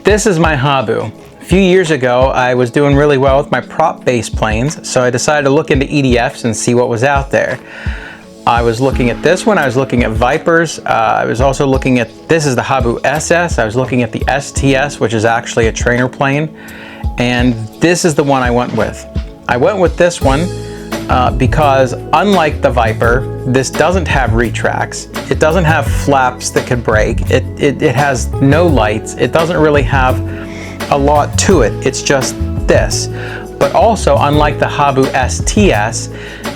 This is my Habu. A few years ago, I was doing really well with my prop-based planes, so I decided to look into EDFs and see what was out there. I was looking at this one, I was looking at Vipers, I was also looking at, this is the Habu SS, I was looking at the STS, which is actually a trainer plane, and this is the one I went with. I went with this one because unlike the Viper, this doesn't have retracts, it doesn't have flaps that could break, it has no lights, it doesn't really have a lot to it, it's just this. But also, unlike the Habu STS,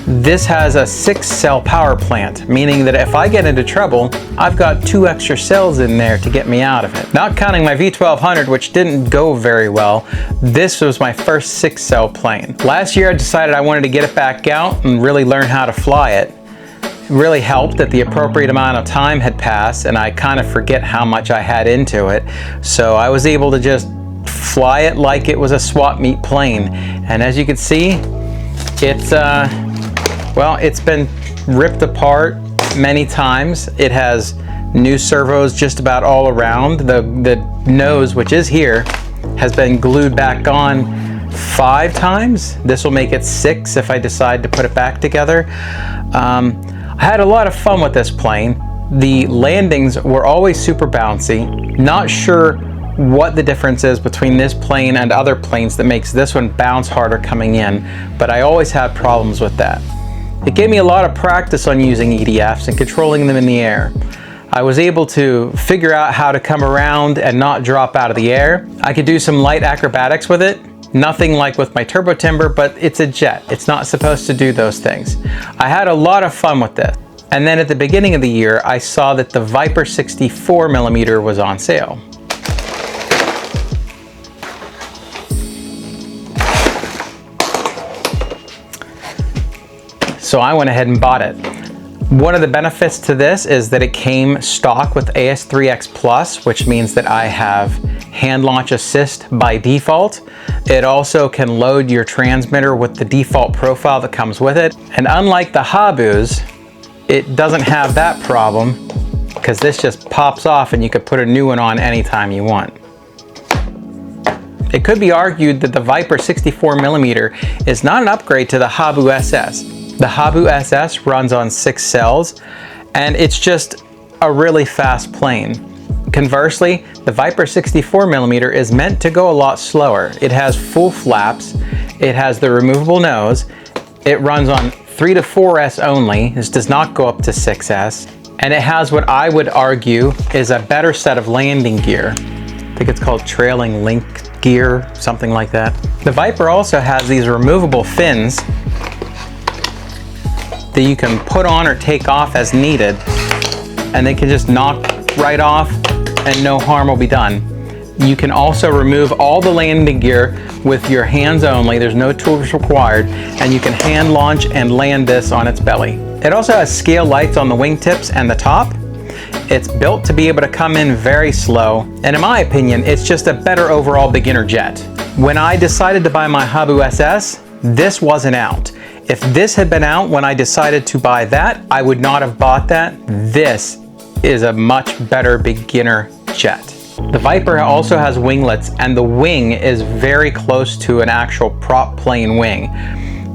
this has a 6-cell power plant, meaning that if I get into trouble, I've got 2 extra cells in there to get me out of it. Not counting my V1200, which didn't go very well, this was my first 6-cell plane. Last year I decided I wanted to get it back out and really learn how to fly it. It really helped that the appropriate amount of time had passed and I kind of forget how much I had into it. So I was able to just fly it like it was a swap meet plane. And as you can see, it's well, it's been ripped apart many times. It has new servos just about all around. The nose, which is here, has been glued back on 5 times. This will make it 6 if I decide to put it back together. I had a lot of fun with this plane. The landings were always super bouncy. Not sure what the difference is between this plane and other planes that makes this one bounce harder coming in, but I always had problems with that. It gave me a lot of practice on using EDFs and controlling them in the air. I was able to figure out how to come around and not drop out of the air. I could do some light acrobatics with it. Nothing like with my turbo timber, but it's a jet. It's not supposed to do those things. I had a lot of fun with this. And then at the beginning of the year, I saw that the Viper 64mm was on sale. So I went ahead and bought it. One of the benefits to this is that it came stock with AS3X Plus, which means that I have hand launch assist by default. It also can load your transmitter with the default profile that comes with it. And unlike the Habus, it doesn't have that problem because this just pops off and you could put a new one on anytime you want. It could be argued that the Viper 64mm is not an upgrade to the Habu SS. The Habu SS runs on 6 cells, and it's just a really fast plane. Conversely, the Viper 64mm is meant to go a lot slower. It has full flaps, it has the removable nose, it runs on 3 to 4S only, this does not go up to 6S, and it has what I would argue is a better set of landing gear. I think it's called trailing link gear, something like that. The Viper also has these removable fins that you can put on or take off as needed, and they can just knock right off and no harm will be done. You can also remove all the landing gear with your hands only, there's no tools required, and you can hand launch and land this on its belly. It also has scale lights on the wingtips and the top. It's built to be able to come in very slow, and in my opinion, it's just a better overall beginner jet. When I decided to buy my Habu SS, this wasn't out. If this had been out when I decided to buy that, I would not have bought that. This is a much better beginner jet. The Viper also has winglets, and the wing is very close to an actual prop plane wing.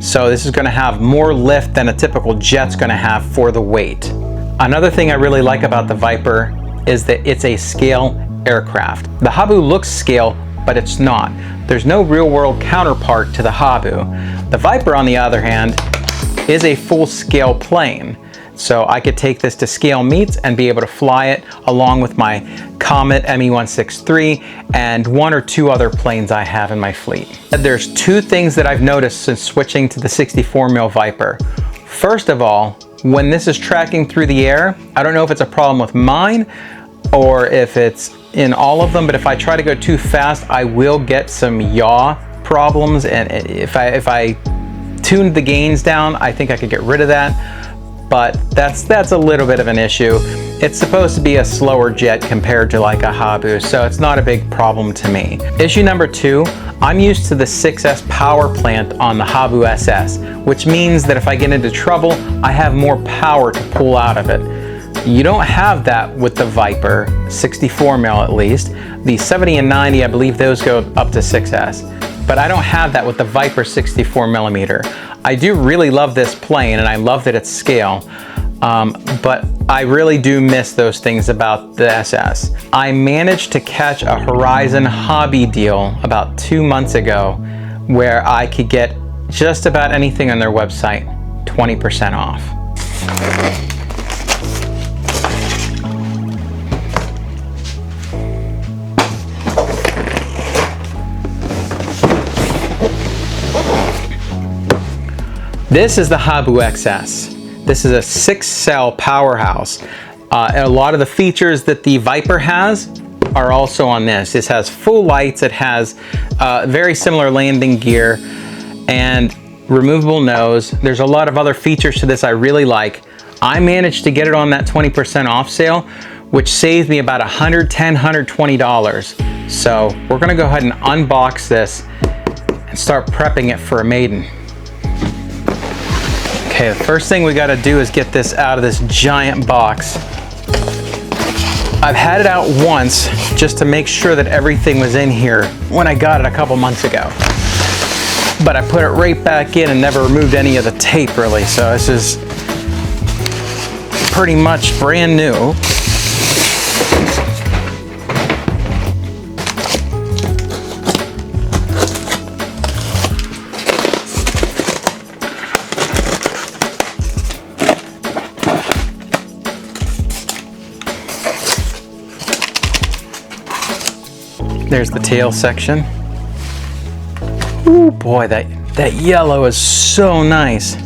So this is going to have more lift than a typical jet's going to have for the weight. Another thing I really like about the Viper is that it's a scale aircraft. The Habu looks scale, but it's not. There's no real-world counterpart to the Habu. The Viper, on the other hand, is a full-scale plane. So I could take this to scale meets and be able to fly it along with my Comet ME-163 and 1 or 2 other planes I have in my fleet. There's 2 things that I've noticed since switching to the 64mm Viper. First of all, when this is tracking through the air, I don't know if it's a problem with mine or if it's in all of them, but if I try to go too fast, I will get some yaw problems, and if I tuned the gains down, I think I could get rid of that. But that's a little bit of an issue. It's supposed to be a slower jet compared to like a Habu, so it's not a big problem to me. Issue number 2, I'm used to the 6S power plant on the Habu SS, which means that if I get into trouble, I have more power to pull out of it. You don't have that with the Viper 64 mil at least. The 70 and 90, I believe those go up to 6S, but I don't have that with the Viper 64 millimeter. I do really love this plane and I love that it's scale, but I really do miss those things about the SS. I managed to catch a Horizon hobby deal about 2 months ago where I could get just about anything on their website 20% off. This is the Habu XS. This is a 6-cell powerhouse. And a lot of the features that the Viper has are also on this. This has full lights, it has very similar landing gear and removable nose. There's a lot of other features to this I really like. I managed to get it on that 20% off sale, which saved me about $110, $120. So we're gonna go ahead and unbox this and start prepping it for a maiden. Okay, the first thing we gotta do is get this out of this giant box. I've had it out once just to make sure that everything was in here when I got it a couple months ago. But I put it right back in and never removed any of the tape really, so this is pretty much brand new. There's the tail section. Ooh boy, that yellow is so nice.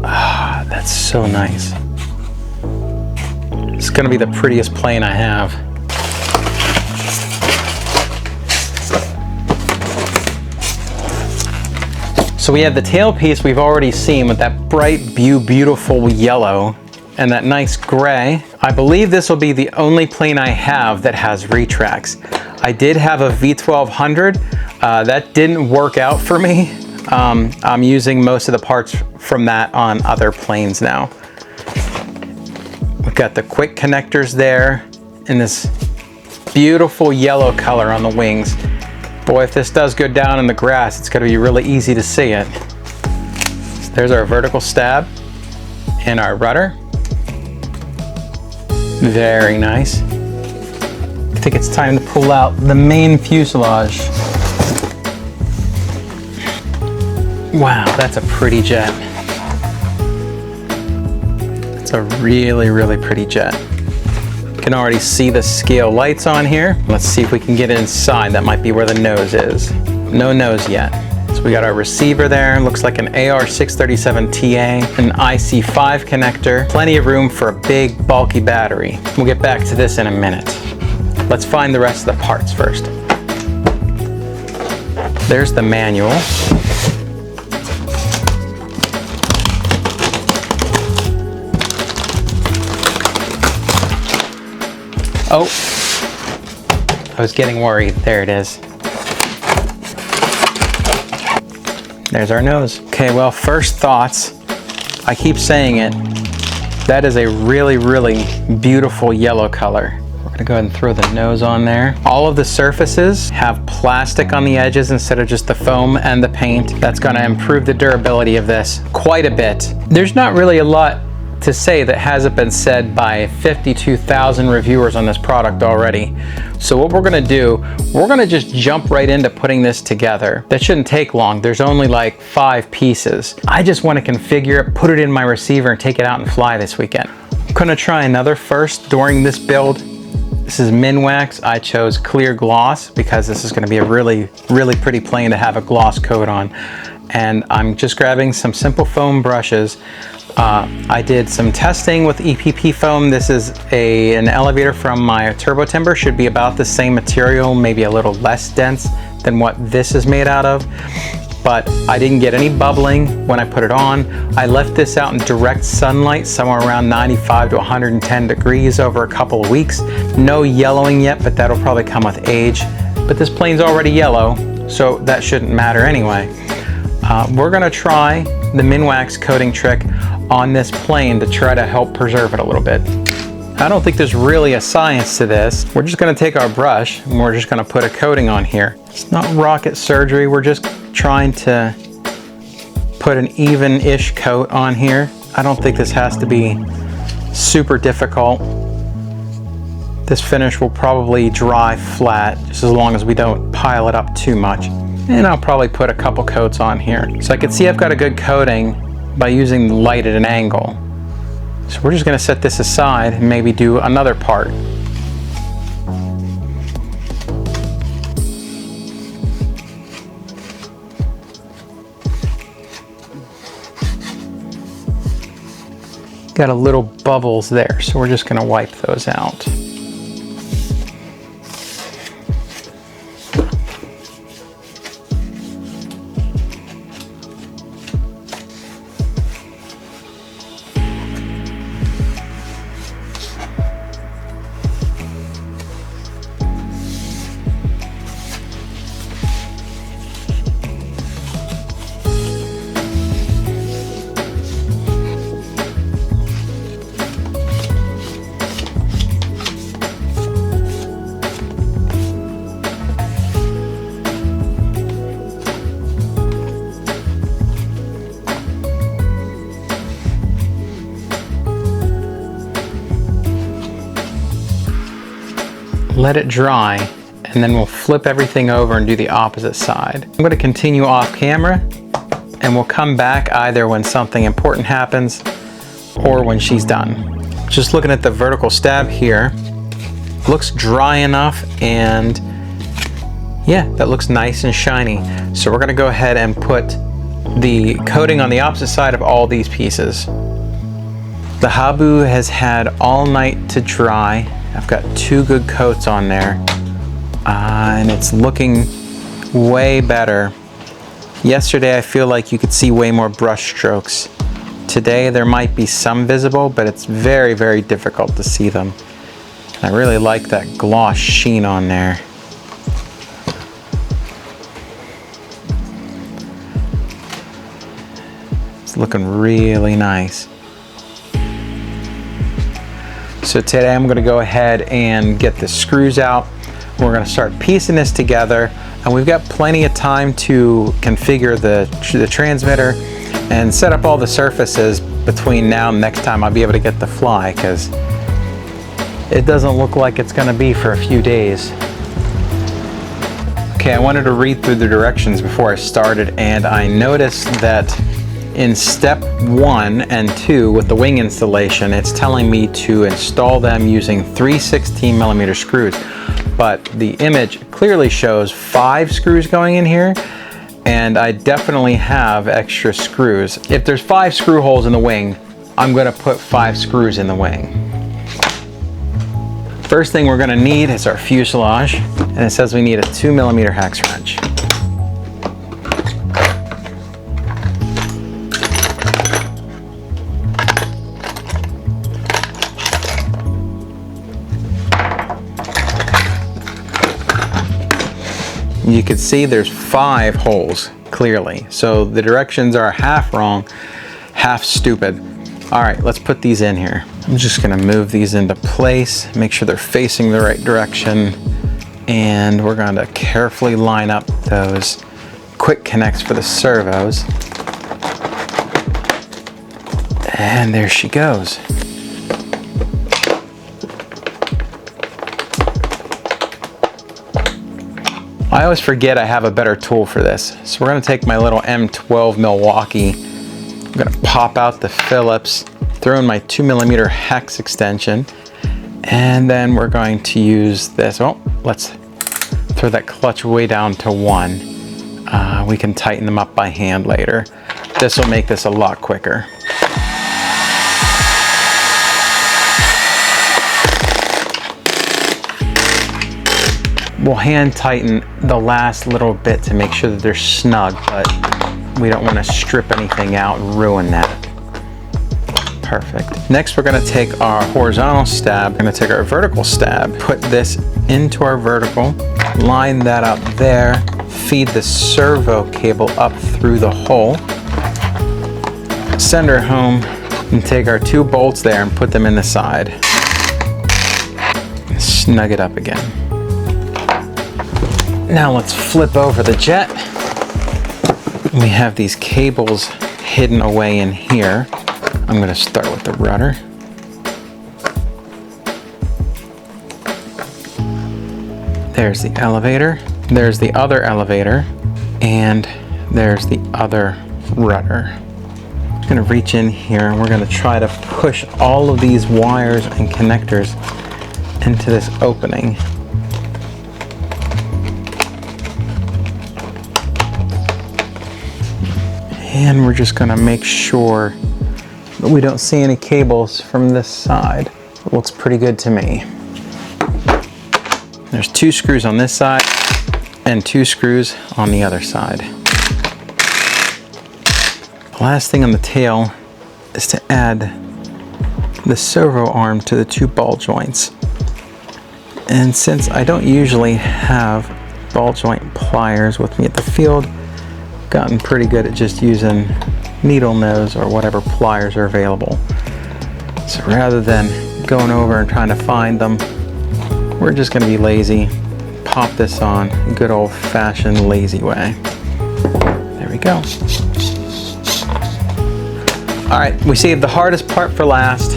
Ah, that's so nice. It's gonna be the prettiest plane I have. So we have the tail piece we've already seen with that bright, beautiful yellow and that nice gray. I believe this will be the only plane I have that has retracts. I did have a V1200. That didn't work out for me. I'm using most of the parts from that on other planes now. We've got the quick connectors there in this beautiful yellow color on the wings. Boy, if this does go down in the grass, it's gonna be really easy to see it. So there's our vertical stab and our rudder. Very nice. I think it's time to pull out the main fuselage. Wow, that's a pretty jet. It's a really pretty jet. You can already see the scale lights on here. Let's see if we can get inside. That might be where the nose is. No nose yet. So we got our receiver there. Looks like an AR637TA, an IC5 connector. Plenty of room for a big, bulky battery. We'll get back to this in a minute. Let's find the rest of the parts first. There's the manual. Oh, I was getting worried. There it is. There's our nose. Okay, well, first thoughts. I keep saying it. That is a really beautiful yellow color. We're gonna go ahead and throw the nose on there. All of the surfaces have plastic on the edges instead of just the foam and the paint. That's gonna improve the durability of this quite a bit. There's not really a lot to say that hasn't been said by 52,000 reviewers on this product already. So what we're gonna do, we're gonna just jump right into putting this together. That shouldn't take long. There's only like 5 pieces. I just wanna configure it, put it in my receiver and take it out and fly this weekend. I'm gonna try another first during this build. This is Minwax. I chose clear gloss because this is gonna be a really pretty plane to have a gloss coat on. And I'm just grabbing some simple foam brushes. I did some testing with EPP foam. This is an elevator from my Turbo Timber. Should be about the same material, maybe a little less dense than what this is made out of. But I didn't get any bubbling when I put it on. I left this out in direct sunlight, somewhere around 95 to 110 degrees over a couple of weeks. No yellowing yet, but that'll probably come with age. But this plane's already yellow, so that shouldn't matter anyway. We're gonna try the Minwax coating trick. on this plane to try to help preserve it a little bit. I don't think there's really a science to this. We're just gonna take our brush and we're just gonna put a coating on here. It's not rocket surgery. We're just trying to put an even-ish coat on here. I don't think this has to be super difficult. This finish will probably dry flat, just as long as we don't pile it up too much. And I'll probably put a couple coats on here. So I can see I've got a good coating by using the light at an angle. So we're just gonna set this aside and maybe do another part. Got a little bubbles there, so we're just gonna wipe those out. Let it dry, and then we'll flip everything over and do the opposite side. I'm going to continue off camera, and we'll come back either when something important happens or when she's done. Just looking at the vertical stab here, looks dry enough, and yeah, that looks nice and shiny. So we're going to go ahead and put the coating on the opposite side of all these pieces. The Habu has had all night to dry. I've got 2 good coats on there, and it's looking way better. Yesterday I feel like you could see way more brush strokes. Today there might be some visible, but it's very, very difficult to see them. And I really like that gloss sheen on there. It's looking really nice. So today I'm going to go ahead and get the screws out. We're going to start piecing this together, and we've got plenty of time to configure the transmitter and set up all the surfaces between now and next time I'll be able to get the fly, because it doesn't look like it's going to be for a few days. Okay, I wanted to read through the directions before I started, and I noticed that in step 1 and 2 with the wing installation, it's telling me to install them using 3 16mm screws, but the image clearly shows 5 screws going in here, and I definitely have extra screws. If there's 5 screw holes in the wing, I'm going to put 5 screws in the wing. First thing we're going to need is our fuselage, and it says we need a 2mm hex wrench. You can see there's 5 holes clearly, so the directions are half wrong, half stupid. All right, let's put these in here. I'm just gonna move these into place, make sure they're facing the right direction, and we're going to carefully line up those quick connects for the servos. And there she goes. I always forget I have a better tool for this. So we're going to take my little M12 Milwaukee. I'm going to pop out the Phillips, throw in my 2mm hex extension, and then we're going to use this. Oh, let's throw that clutch way down to 1. We can tighten them up by hand later. This will make this a lot quicker. We'll hand tighten the last little bit to make sure that they're snug, but we don't want to strip anything out and ruin that. Perfect. Next, we're going to take our horizontal stab, we're going to take our vertical stab, put this into our vertical, line that up there, feed the servo cable up through the hole, send her home And take our 2 bolts there and put them in the side. Snug it up again. Now let's flip over the jet. We have these cables hidden away in here. I'm going to start with the rudder. There's the elevator. There's the other elevator. And there's the other rudder. I'm going to reach in here and we're going to try to push all of these wires and connectors into this opening. And we're just going to make sure that we don't see any cables from this side. It looks pretty good to me. There's 2 screws on this side and 2 screws on the other side. The last thing on the tail is to add the servo arm to the 2 ball joints. And since I don't usually have ball joint pliers with me at the field, I've gotten pretty good at just using needle nose or whatever pliers are available. So rather than going over and trying to find them, we're just going to be lazy, pop this on a good old-fashioned lazy way. There we go. All right, we saved the hardest part for last.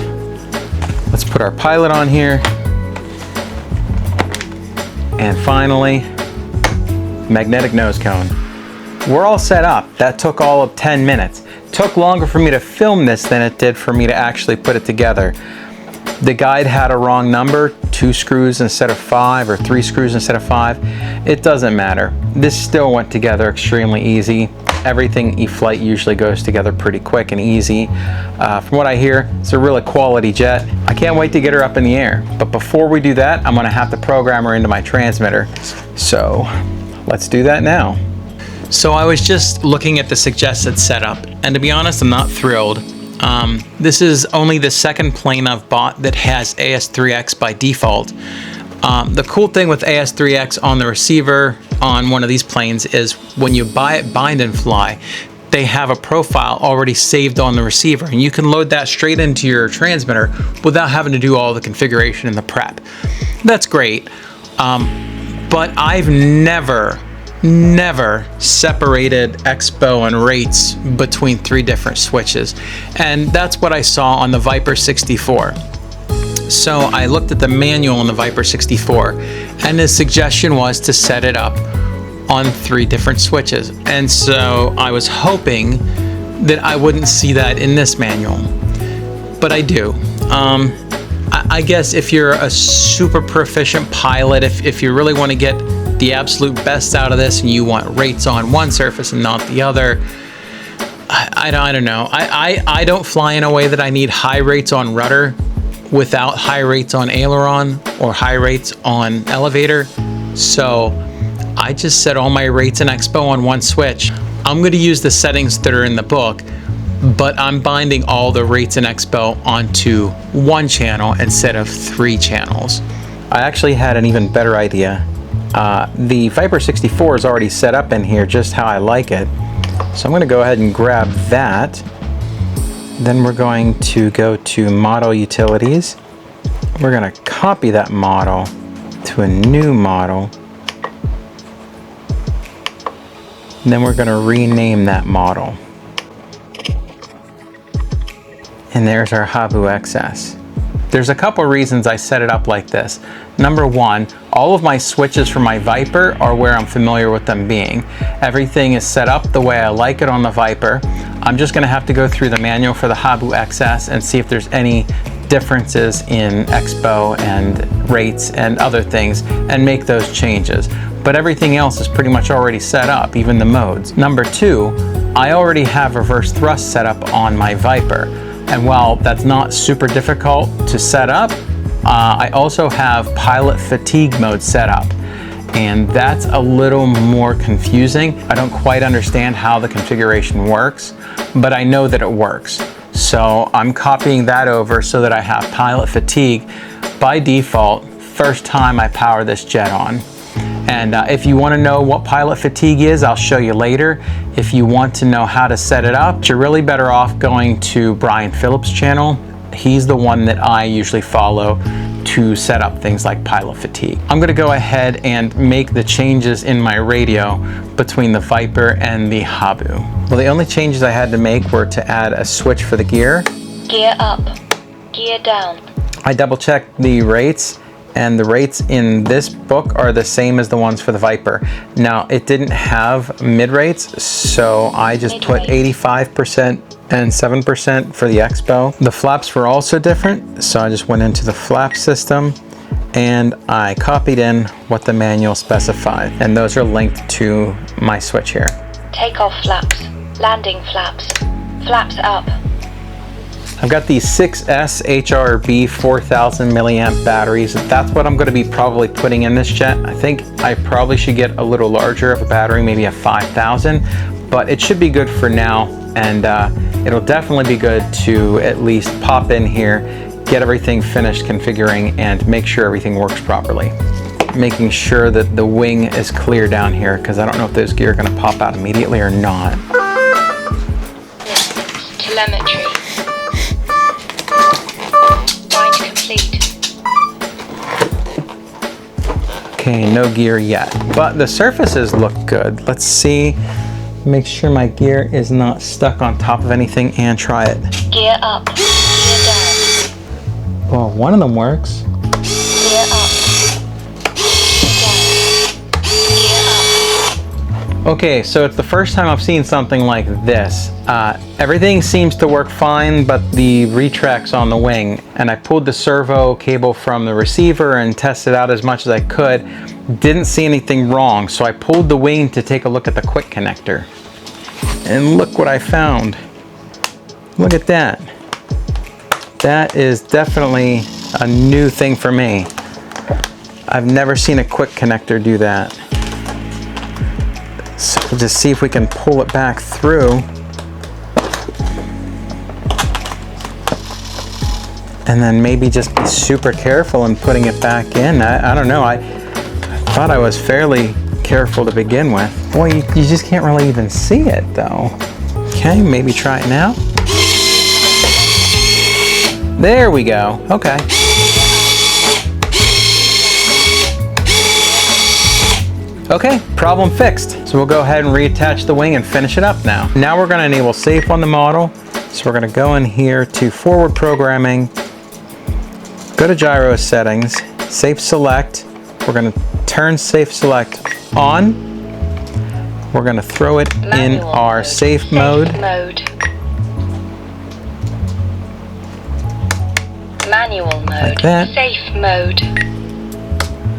Let's put our pilot on here. And finally, magnetic nose cone. We're all set up. That took all of 10 minutes. It took longer for me to film this than it did for me to actually put it together. The guide had a wrong number, 2 screws instead of 5 or 3 screws instead of 5. It doesn't matter. This still went together extremely easy. Everything E-flite usually goes together pretty quick and easy. From what I hear, it's a really quality jet. I can't wait to get her up in the air. But before we do that, I'm gonna have to program her into my transmitter. So let's do that now. So I was just looking at the suggested setup, and to be honest, I'm not thrilled. This is only the second plane I've bought that has AS3X by default. The cool thing with AS3X on the receiver on one of these planes is when you buy it bind and fly, they have a profile already saved on the receiver, and you can load that straight into your transmitter without having to do all the configuration and the prep. That's great, but I've never separated expo and rates between 3 different switches, and that's what I saw on the Viper 64. So I looked at the manual on the Viper 64, and the suggestion was to set it up on 3 different switches, and so I was hoping that I wouldn't see that in this manual, but I do. I guess if you're a super proficient pilot, if you really want to get the absolute best out of this and you want rates on one surface and not the other, I don't know. I don't fly in a way that I need high rates on rudder without high rates on aileron or high rates on elevator. So I just set all my rates in expo on one switch. I'm going to use the settings that are in the book, but I'm binding all the rates in expo onto 1 channel instead of 3 channels. I actually had an even better idea. The Viper 64 is already set up in here just how I like it. So I'm going to go ahead and grab that. Then we're going to go to Model Utilities. We're going to copy that model to a new model. And then we're going to rename that model. And there's our Habu XS. There's a couple reasons I set it up like this. Number 1, all of my switches for my Viper are where I'm familiar with them being. Everything is set up the way I like it on the Viper. I'm just going to have to go through the manual for the Habu XS and see if there's any differences in expo and rates and other things and make those changes. But everything else is pretty much already set up, even the modes. Number 2, I already have reverse thrust set up on my Viper. And while that's not super difficult to set up, I also have pilot fatigue mode set up. And that's a little more confusing. I don't quite understand how the configuration works, but I know that it works. So I'm copying that over so that I have pilot fatigue by default first time I power this jet on. And if you want to know what pilot fatigue is, I'll show you later. If you want to know how to set it up, you're really better off going to Brian Phillips' channel. He's the one that I usually follow to set up things like pilot fatigue. I'm going to go ahead and make the changes in my radio between the Viper and the Habu. Well, the only changes I had to make were to add a switch for the gear. Gear up, gear down. I double checked the rates, and the rates in this book are the same as the ones for the Viper. Now, it didn't have mid rates, so I just put 85% and 7% for the Expo. The flaps were also different, so I just went into the flap system and I copied in what the manual specified, and those are linked to my switch here. Takeoff flaps, landing flaps, flaps up. I've got these 6S HRB 4000 milliamp batteries. That's what I'm going to be probably putting in this jet. I think I probably should get a little larger of a battery, maybe a 5000, but it should be good for now, and it'll definitely be good to at least pop in here, get everything finished configuring, and make sure everything works properly. Making sure that the wing is clear down here, because I don't know if those gear are going to pop out immediately or not. Telemetry. Bind complete. Okay, no gear yet, but the surfaces look good. Let's see, make sure my gear is not stuck on top of anything, and try it. Gear up, gear down. Well, one of them works. Gear up, gear down. Gear up. Okay, so it's the first time I've seen something like this. Everything seems to work fine, but the retract's on the wing, and I pulled the servo cable from the receiver and tested out as much as I could. Didn't see anything wrong, so I pulled the wing to take a look at the quick connector. And look what I found. Look at that. That is definitely a new thing for me. I've never seen a quick connector do that. So we'll just see if we can pull it back through. And then maybe just be super careful in putting it back in. I don't know, I thought I was fairly careful to begin with. Boy, you just can't really even see it though. Okay, maybe try it now. There we go, okay. Okay, problem fixed. So we'll go ahead and reattach the wing and finish it up now. Now we're gonna enable safe on the model. So we're gonna go in here to forward programming, go to gyro settings, safe select. We're gonna turn safe select on. We're gonna throw it in our safe mode. Manual mode. Like that. Safe mode.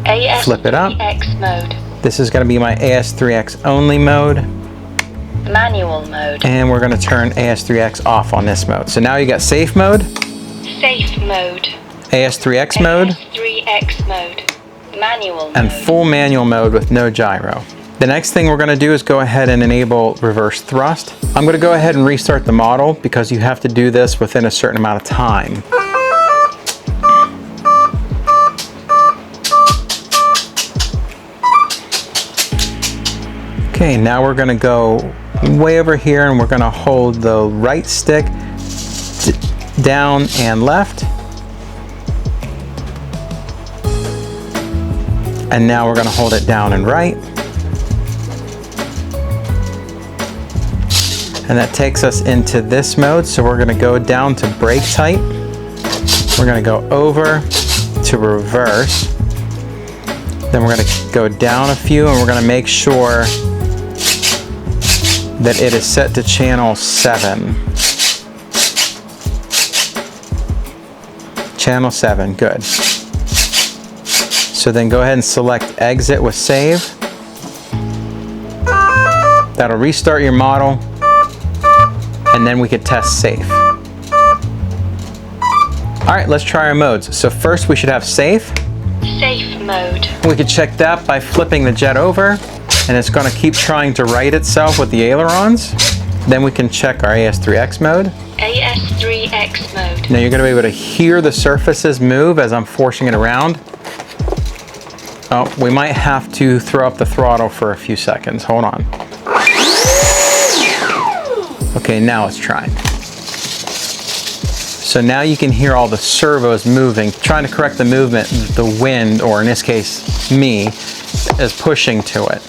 AS3X Flip it up. mode. This is gonna be my AS3X only mode. Manual mode. And we're gonna turn AS3X off on this mode. So now you got safe mode, Safe mode. AS3X mode, AS3X mode. Manual mode. and full manual mode with no gyro. The next thing we're gonna do is go ahead and enable reverse thrust. I'm gonna go ahead and restart the model because you have to do this within a certain amount of time. Okay, now we're gonna go way over here and we're gonna hold the right stick down and left. And now we're gonna hold it down and right. And that takes us into this mode. So we're gonna go down to brake tight. We're gonna go over to reverse. Then we're gonna go down a few and we're gonna make sure that it is set to channel 7. Channel 7, good. So then go ahead and select exit with save. That'll restart your model, and then we could test safe. All right, let's try our modes. So first we should have safe. Safe mode. We could check that by flipping the jet over, and it's gonna keep trying to right itself with the ailerons. Then we can check our AS3X mode. AS3X mode. Now you're gonna be able to hear the surfaces move as I'm forcing it around. Oh, we might have to throw up the throttle for a few seconds. Hold on. Okay, now it's trying. So now you can hear all the servos moving, trying to correct the movement the wind, or in this case, me, is pushing to it.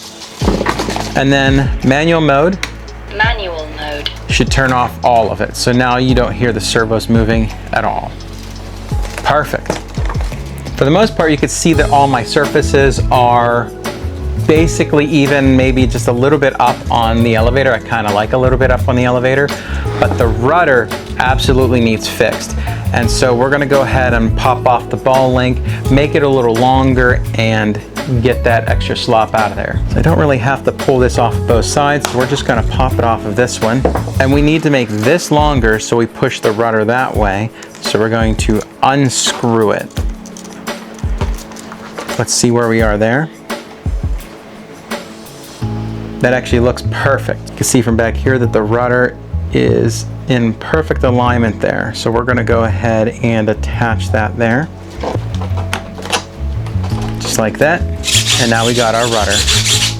And then manual mode. Manual mode. Should turn off all of it. So now you don't hear the servos moving at all. Perfect. For the most part, you can see that all my surfaces are basically even, maybe just a little bit up on the elevator. I kind of like a little bit up on the elevator, but the rudder absolutely needs fixed. And so we're gonna go ahead and pop off the ball link, make it a little longer, and get that extra slop out of there. So I don't really have to pull this off both sides, so we're just gonna pop it off of this one. And we need to make this longer, so we push the rudder that way. So we're going to unscrew it. Let's see where we are there. That actually looks perfect. You can see from back here that the rudder is in perfect alignment there. So we're gonna go ahead and attach that there. Just like that. And now we got our rudder.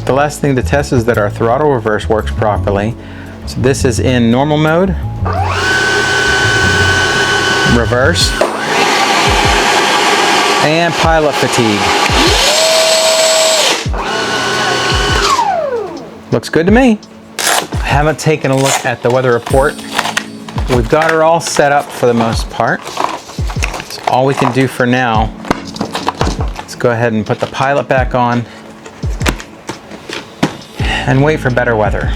The last thing to test is that our throttle reverse works properly. So this is in normal mode. Reverse. And pilot fatigue. Looks good to me. I haven't taken a look at the weather report. We've got her all set up for the most part. So all we can do for now is go ahead and put the pilot back on and wait for better weather.